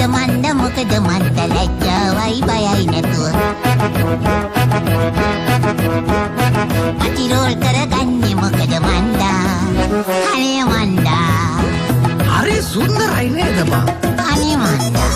මොකද මන්ද ලැජ්ජාවයි බයයි නැතුව පටිරෝල් කරගන්නේ මොකද මන්දා අනේ මන්දා හරි සුන්දරයි නේද බං අනේ මන්දා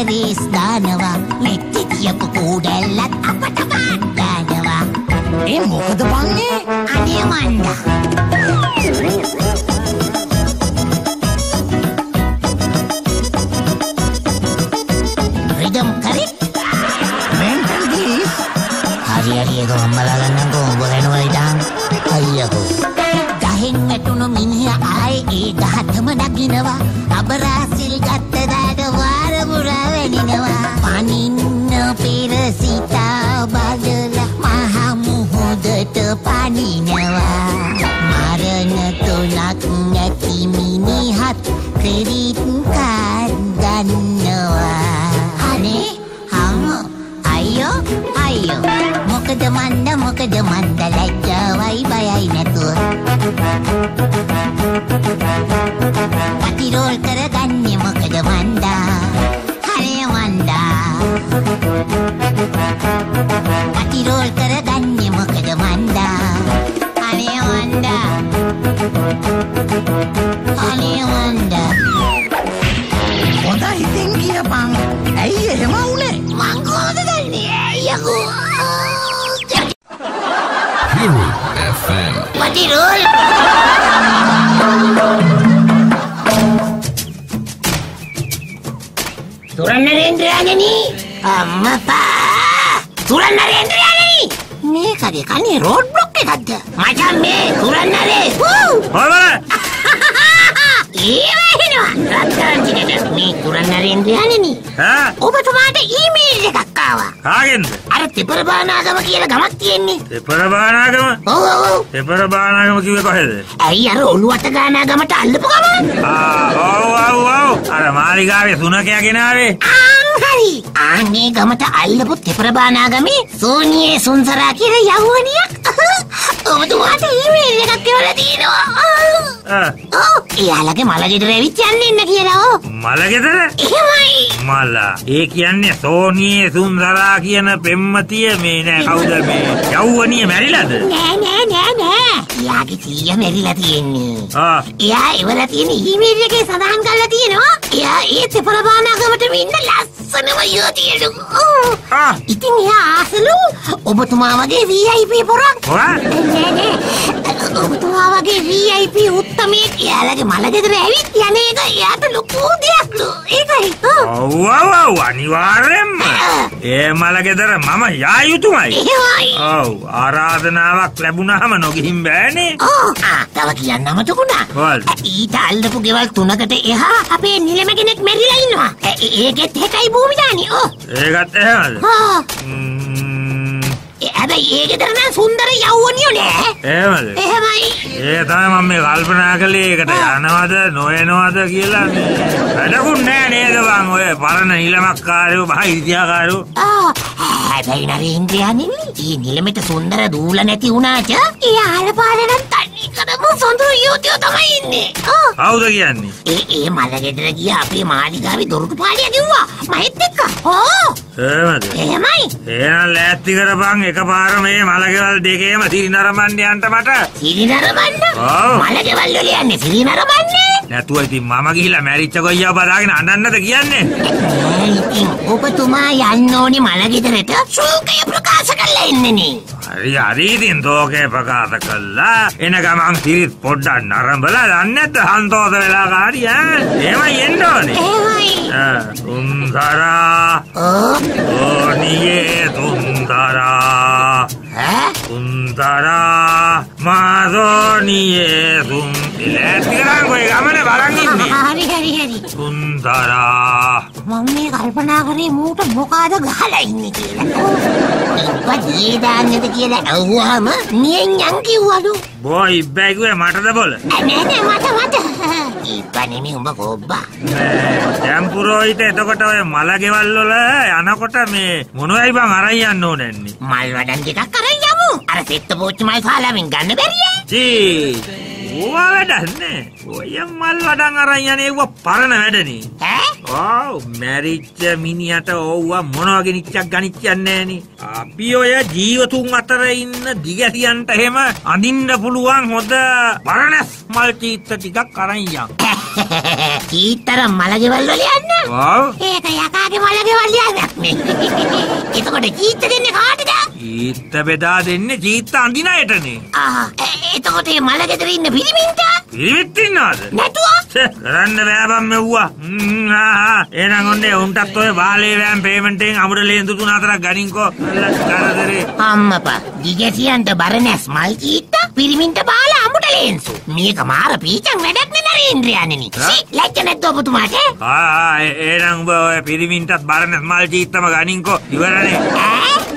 රේස් දානවා මෙච්චි තියපු කූඩැල්ලත් අපට ගන්නවා ඒ මොකද බංගේ අනේ මන්දා රිදම් කරික් මෙන්ටල් ගීස් හරි ඒක අම්මලා ගන්නකෝ ඔබ වෙනවා ඉතින් අයියෝ ගහෙන් වැටුණු මිනිහා ආයේ ඒ ගහතම නගිනවා අබරාසිල් ගත්ත දාඩ වාර පුරා වෙනිනවා පනින්න පෙර සිතා බලලා මහ මුහුදට පනිනවා මරණ තුනක් නැති මිනිහත් ක්‍රෙඩිට් කාඩ් ගන්නවා අනේ හම්මෝ අයියෝ මොකද මන්ද ලැජ්ජාවයි බයයි නැතුව පටිරෝල් කරගන්නේ මොකද මන්දා හරේ මන්දා පටිරෝල් කරගන්නේ මොකද මන්දා අනේ මන්දා හොඳයි ඉතින් කියපන් ඇයි එහෙම වුනේ මං කොහොමද දන්නේ අයියෝ Hero FM. පටිරෝල් සුරන්නරේන්ද්‍රයාණනි අම්මපා සුරන්නරේන්ද්‍රයාණනි මේකද කන්නේ රෝඩ් බ්ලොක් එකක්ද මචං මේ සුරන්නරේ මේ සුරන්නරේන්ද්‍රයාණනි ඔබතුමාට ඊමේල් එකක් ආවා කාගෙන්ද අර තිපරබානාගම කියලා ගමක් තියෙන්නේ තිපරබානාගම ඔව් තිපරබානාගම කිව්වේ කොහෙද ඇයි අර ඔළුවට ගානාගමට අල්ලපු ගමන් ඔව් අර මාලිගාවේ සුනකයා ගෙනාවේ හරි ආන්නේ ගමට අල්ලපු තිපරබානාගමේ සෝනියේ සුන්සරා කියලා යවුවනියක් ඔබතුමාට ඊමේල් එකක් එවලා තියෙනවා එයාලගේ මලගෙදර ඇවිත් යන්න කියලා මලගෙදර එහෙමයි මලා ඒ කියන්නේ සෝනියේ සුන්සරා කියන පෙම්මතිය මේ නෑ කවුද මේ යවුවනිය මැරිලාද නෑ එයාගේ සීයා මැරිලා තියෙන්නේ එයා එවලා තියෙන ඊමේල් එකේ සඳහන් කරලා තියෙනවා එයා ඒ තිපරබානාගමට ඉන්න ලස්සනම යෝතියලු ඉතින් එයා ආසලු ඔබතුමා වගේ VIP පොරක් නෑ ඔබතුමා වගේ VIP උත්තමේ එයාලගේ මලගෙදර ඇවිත් යන්නේ එයාට ලොකු දෙයක්ලු ඒකයි ඔව් අනිවාර්යෙන්ම ඒ මලගෙදර මම යා යුතුමයි ඔව් ආරාධනාවක් ලැබුණාම නොගිහින් බෑනේ තව කියන්නම තුකුණා ඊට අල්ලපු ගෙවල් 3කට එහා අපේ නිලම කෙනෙක් මැරිලා ඉන්නවා ඒකෙත් එකයි භූමිදානි ඒකත් එහෙමද හැබැයි ඒ ගෙදර නම් සුන්දර යවුවනියෝ නෑ එහෙමයි ඒක තමයි මම මේ කල්පනා කළේ ඒකට යනවද නොයනවද කියලා වැඩකුත් නෑ නේද බං ඔය පරණ නිලමක්කාරයෝ බහ ඉතිහාසකාරයෝ හැබැයි නරේන්ද්‍රයාණනි මේ නිලමෙට සුන්දර දූල නැති වුණාට ඒ ආලපාලන තන්නේ කරමු සොඳුරු යෝතියෝ තමයි ඉන්නේ කවුද කියන්නේ ඒ මලගෙදර ගියා අපේ මාලිගාවේ දොරටු පාලිය කිව්වා මහෙත් එක්ක එහෙමයි එහෙනම් ලෑස්ති කරපන් එකපාර මේ මලගෙවල් දෙකේම සිරිනරඹන්න යන්න මට සිරිනරඹන්න මලගෙවල් වල යන්නේ සිරිනරඹන්නේ නැතුව ඉතින් මම ගිහිල්ලා මැරිච්ච ගොයියා බදාගෙන අඬන්නද කියන්නේ ඉතින් ඔබතුමා යන්න ඕනේ මලගෙදරට ශෝකය ප්‍රකාශ කරලා එන්නනේ හරි ඉතින් ශෝකය ප්‍රකාශ කළා එන ගමන් සිරිත් පොඩ්ඩක් නරඹලා දන්නේ නැද්ද හන්තෝස වෙලා කාරි එහෙමයි එන්න ඕනේ සුන්දරා සෝනියේ සුන්දරා සුන්දරා මාසෝනියේ සුන්දරා කොයි ගමනේ බලන් ඉන්නේ. හරි. සුන්දරා. මම මේ කල්පනා කරේ මූට මොකද ගහලා ඉන්නේ කියලා. ඉපදී දාන්නද කියලා අහුවාම නියන් කිව්වලු. බොයි බැගුවේ මටද බොල. නෑ මට. ඉපන්නේ උඹ කොබ්බා. දැන් පුරෝහිත එතකොට ඔය මල ගෙවල් වල යනකොට මේ මොනවයි බං අරන් යන්න ඕනන්නේ. මල් වඩන් ටිකක් අරන් යමු. අර සෙට්ට පෝච්චි මල් සාලාවෙන් ගන්න බැරියේ. ජී. ඕවා වැඩන්නේ. ඔය මල් වඩන් අරන් යන්නේ ඒව පරණ වැඩනේ. ඈ? මැරිච්ච මිනිහට ඕවා මොනවගේ නිච්චක් ගනිච්චන්නේ නෑනේ. අපි ඔය ජීවතුන් අතර ඉන්න දිගැසියන්ට එහෙම අඳින්න පුළුවන් හොඳ පරණස් මල් චීත්ත ටිකක් අරන් යන්න. චීත්තර මල ගෙවල් වල යන්න? ඔව්. ඒක යකාගේ මල ගෙවල් යන්නක් නේ. එතකොට චීත්ත දෙන්නේ කාටද? චීත්ත බෙදා දෙන්නේ චීත්ත අඳින අයටනේ. එතකොට මේ මල ගෙදර ඉන්න පිරිමින්ට? පිරිමිත් ඉන්නවද? නැතුව? කරන්න බෑ බම් මෙව්වා. එහෙනම් ඔන්නේ උන්ටත් ඔය බාලේ වෑම් පේමන්ට් එකෙන් අමුඩ ලේන්දු 3-4ක් ගනින්කෝ. කරදරේ. අම්මපා දිගැසියන්ට බරණැස් මල් චීත්ත පිරිමින්ට බාලා අමුඩ ලේන්සු. මේක මාර පීචන් වැඩක් නේ නරේන්ද්‍රයන්නි. ලැජ්ජ නැද්ද ඔබතුමාට? එහෙනම් උඹ ඔය පිරිමින්ටත් බරණැස් මල් චීත්තම ගනින්කෝ. ඉවරනේ.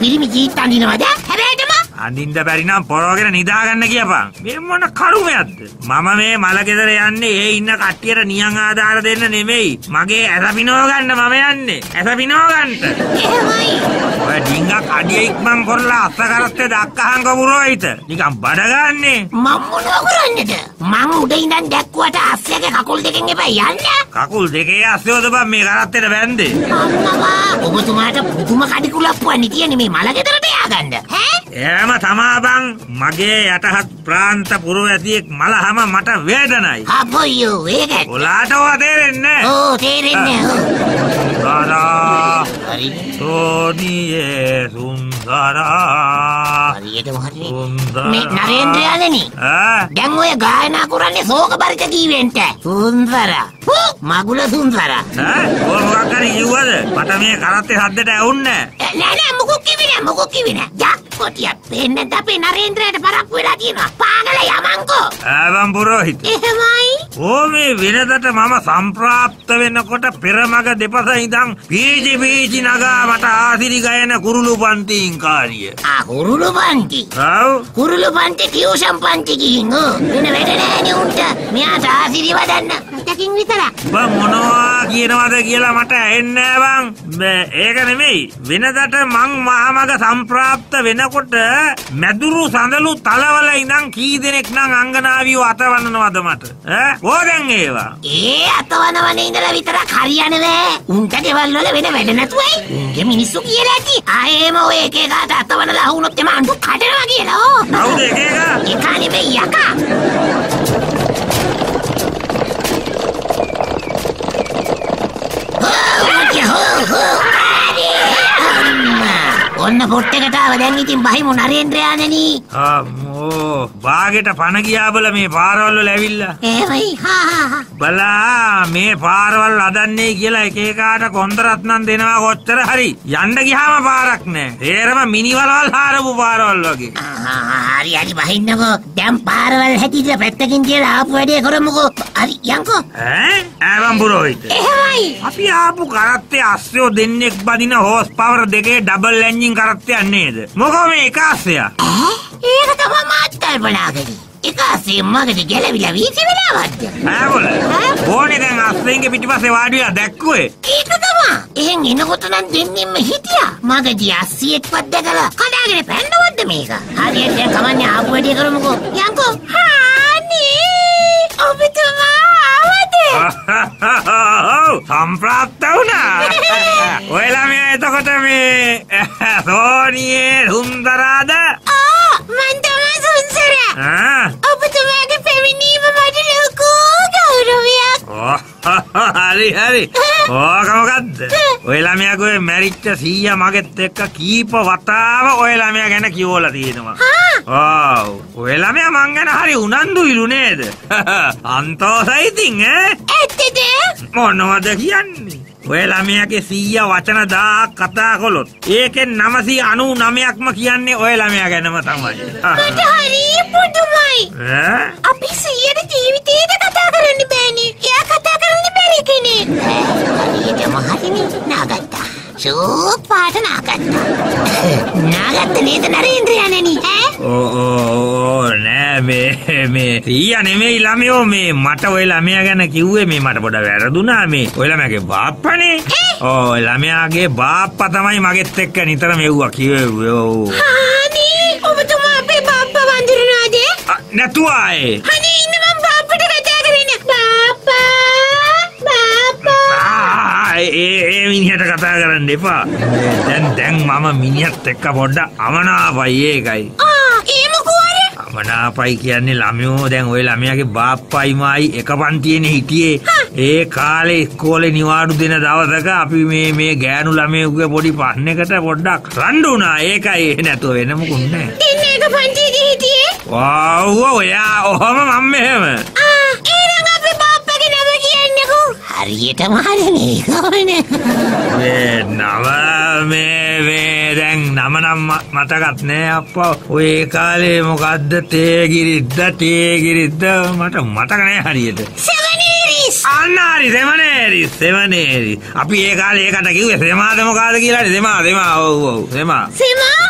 පිරිමි චීත්ත අඳිනවද? හැබැයිටම අඳින්න බැරි නම් පොරවගෙන නිදාගන්න කියපන්. මේ මොන කරුමයක්ද? මම මේ මල ගෙදර යන්නේ ඒ ඉන්න කට්ටියට නියන් ආධාර දෙන්න නෙමෙයි. මගේ ඇස පිනව ගන්න මම යන්නේ. ඇස පිනව ගන්නට. එහෙමයි. ඔය ඩිංගක් අඩිය ඉක්මන් කරලා අස්ස කරත්තේ දක්කහන් කවුරුයිත. නිකන් බඩ ගන්නෙ. මම මොනව කරන්නේද? මං උඩ ඉඳන් දැක්කුවට අස්සගේ කකුල් දෙකෙන් එපා යන්න. කකුල් දෙකේ අස්සයෝද බං මේ කරත්තේට බැන්දේ. අම්මා ඔබතුමාට පුදුම කඩිකුලප්පුවක් නිතියනේ මේ මල ගෙදරට ය아가න්න. එහෙම තමා බං මගේ යටහත් ප්‍රාන්ත පුරවැසියෙක් මලහම මට වේදනයි. අපොයෝ ඒක. ඔලාට ඔය තේරෙන්නේ? ඕ තේරෙන්නේ. සුන්දරා. හරි. සෝනියේ සුන්දරා. හරියටම හරි. මේ නරේන්ද්‍රයන්නි. දැන් ඔය ගායනා කරන්නේ ශෝක බරිත කීවෙන්ට. සුන්දරා. මගුල සුන්දරා. ඔය මොකක් හරි කිව්වද? මට මේ කරත්තේ හද්දට ඇවුන්නේ නෑ මොකක් කිව්වේ නෑ. කොටියක් පෙන්නත් අපේ නරේන්ද්‍රයට පරක්කු වෙලා තියෙනවා. පාගල යමන්කෝ. ආවම් පුරෝහිත. එහෙමයි. මේ වෙනදට මම සම්ප්‍රාප්ත වෙනකොට පෙරමග දෙපස ඉඳන් පීජි නගා මට ආසිරි ගයන කුරුළු පන්තින් කාරිය. කුරුළු පන්ති. ඔව්. කුරුළු පන්ති ටියුෂන් පන්ති ගිහින් වෙන වැඩ නෑනේ උන්ට. මෙයාට ආසිරි වදන්න. දෙකින් විතර. බං මොනවා කියනවද කියලා මට ඇහෙන්නේ නෑ බං. ඒක නෙමෙයි. වෙනදට මං මහමග සම්ප්‍රාප්ත වෙනකොට මැදුරු සඳලු තලවල ඉඳන් කී දෙනෙක් නම් අංගනාවියෝ අතවන්නවද මට? ඕදැන් ඒවා. ඒ අතවනවනේ ඉඳලා විතරක් හරියන්නේ නෑ. උන්ට ගෙවල් වල වෙන වැඩ නැතුවයි. උන්ගේ මිනිස්සු කියලා ඇති. ආයෙම ඔය එක එකට අතවනලා වුණොත් එම අඬු කඩනවා කියලා. කවුද එක එක? එකා නෙමෙයි යකා. ඔන්න පොට්ටකට ආව දැන් ඉතින් බහිමු නරේන්ද්‍රයාණනි. බාගෙට පණ ගියා බල මේ පාරවල් වල ඇවිල්ලා. එහෙමයි. බලා මේ පාරවල් හදන්නේ කියලා එක එකාට කොන්තරත් නම් දෙනවා කොච්චර හරි. යන්න ගියාම පාරක් නෑ. තේරම මිනිවලවල් හරපු පාරවල් වගේ. හරි බහින්නකෝ. දැන් පාරවල් හැටිද පැත්තකින් කියලා ආපු වැඩේ කරමුකෝ. හරි යන්කෝ. ආවම් පුරෝහිත. එහෙමයි. අපි ආපු කරත්තේ අස්සයෝ දෙන්නෙක් බදින හෝස් පවර් දෙකේ ඩබල් එන්ජින් කරත්තයක් නේද? මොකෝ මේ එක අස්සයක්? ඒක තමයි මාත් කල්පනා කරේ. එක අස්සේ මගට ගැලවිලා වීසි වෙලාවක්ද? බෝල. ඕනේ දැන් අස්සෙන්ගේ පිටිපස්සේ වාඩි වෙලා දැක්කුවේ. ඒක තමයි. එහෙන් එනකොට නම් දෙන්නෙම හිටියා. මගදී අස්සියෙක්වත් දැකලා කඩාගෙන පැන්නවද මේක? හරියට දැන් කමන්නේ ආපු වැඩේ කරමුකෝ. යන්කෝ. ඔබතුමා ආවද? සම්ප්‍රාප්ත වුණා. ඔය ළමයා එතකොට මේ සෝනියේ සුන්දරාද? මං තමයි සුන්දරා. ඔබතුමාගේ පැමිණීම මට ලොකු ගෞරවයක්. හරි. ඕක මොකද්ද? ඔය ළමයා ගොේ මැරිච්ච සීයා මගෙත් එක්ක කීප වතාව ඔය ළමයා ගැන කියවලා තියෙනවා. ඔය ළමයා මං ගැන හරි උනන්දුයිලු නේද? අන්තෝසයි ඉතින් ඇත්තද? මොනවද කියන්නේ? ඔය ළමයාගේ 100 වචන 1000ක් කතා කළොත් ඒකෙන් 999ක්ම කියන්නේ ඔය ළමයා ගැනම තමයි. මට හරි පුදුමයි. අපි 100ට ජීවිතේට කතා කරන්න බෑනේ. එයා කතා කරන්න බැරි කෙනෙක්. හරියටම හරිනේ. නාගත්තා. සුපාට නාගත්තා. නාගත්ත නේද නරේන්ද්‍ර යන්නේ නෑ මේ 100 නෙමෙයි ළමයෝ මේ මට ඔය ළමයා ගැන කිව්වේ මේ මට පොඩ වැරදුනා මේ ඔය ළමයාගේ බාප්පානේ. ඔය ළමයාගේ බාප්පා තමයි මගෙත් එක්ක නිතරම එව්වා කිව්වේ. අනේ ඔබතුමා අපේ බාප්පා වඳිනවද? නැතුව ආයේ. අනේ ඉන්න මම බාප්පට කතා කරන්නේ. බාප්පා ඒ මිනිහට කතා කරන්න එපා. දැන් මම මිනිහත් එක්ක පොඩ්ඩක් අමනාපයි ඒකයි. මනාපයි කියන්නේ ළමයෝ දැන් ඔය ළමයාගේ බාප්පයිමයි එක පන්තියේනේ හිටියේ. ඒ කාලේ ඉස්කෝලේ නිවාඩු දෙන දවසක අපි මේ ගෑනු ළමයෙකුගේ පොඩි පන්නේකට පොඩ්ඩක් රණ්ඩු වුණා. ඒකයි නැතුව වෙන මොකුත් නෑ. ඉන්නේ එක පන්තියේදී හිටියේ? ඔව් ඔයා ඔහම මම මෙහෙම. ඊළඟ අපේ බාප්පගේ නම කියන්නකෝ. හරියටම හරිනේ කොහොනේ. මේ දැන් නම නම් මතකත් නෑ අප්පා. ඔය කාලේ මොකද්ද තේගිරිද්ද මට මතක නෑ හරියට. සෙවනේරිස්. අන්නාරි සෙවනේරිස්. අපි ඒ කාලේ ඒකට කිව්වේ සෙමාද මොකද්ද කියලානේ. සෙමා. ඔව්. සෙමා.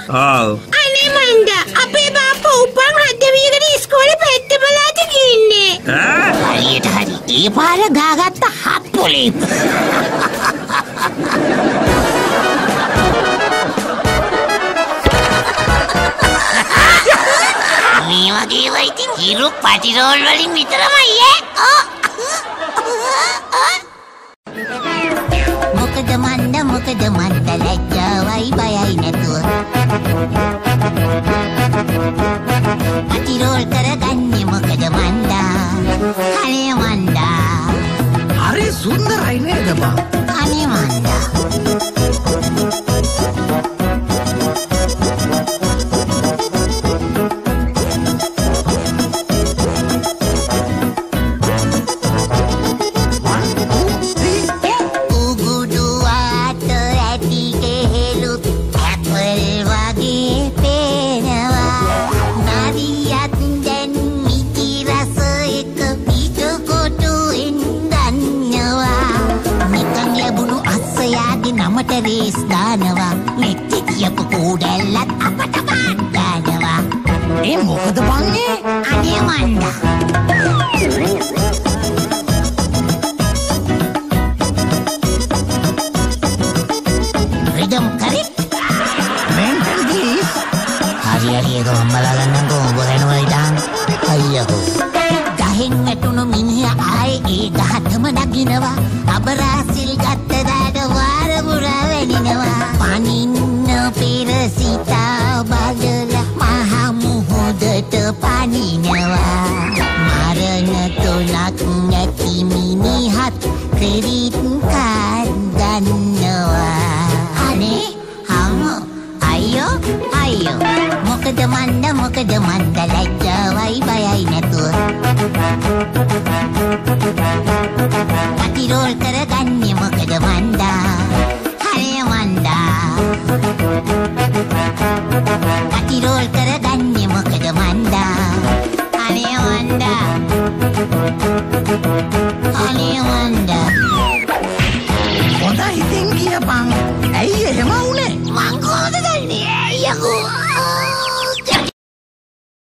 ඔව්. අනේ මන්ද අපේ බාප්පා උපන් හදවියකට ඉස්කෝලේ පැත්තපලාට ගින්නේ. හරියට හරි. ඒ පාර ගාගත්ත හප්පොලේ. මේ වගේ වයිතින් හිරු පටිරෝල් වලින් විතරමයි මොකද මන්ද ලැජ්ජාවයි බයයි නැතුව පටිරෝල් කරගන්නේ මොකද මන්දා අනේ මන්දා හරි සුන්දරයි නේද බං? අනේ මන්දා රේස් දානවා මෙච්චි කියපු කූඩැල්ලත් අපට ගන්නවා. ඒ මොකද බං ඒ? අනේ මන්දා රිදම් කරේ මෙන්ටල් ගීස් හරි ඒක අම්මලා ගන්නකෝ ඔබ වෙනවා ඉතින් අයියෝ ගහෙන් වැටුණු මිනිහා ආයේ ඒ ගහතම නගිනවා අබරාසිල් ගත්ත දාඩ වාර පුරා වෙනිනවා පනින්න පෙර සිතා බදලා මහ මුහුදට පනිනවා මරණ තුනක් නැති මිනිහත් ක්‍රෙඩිට් කාඩ් ගන්නවා අනේ හමෝ අයියෝ මොකද මන්ද ලැජ්ජාවයි බයයි නැතුව පටිරෝල් කරගන්නේ මොකද මන්දා හරේ මන්දා පටිරෝල් කරගන්නේ මොකද මන්දා අනේ මන්දා හොඳයි ඉතින් කියපන්. ඇයි එහෙම වුනේ? මං කොහොමද දන්නේ? අයියෝ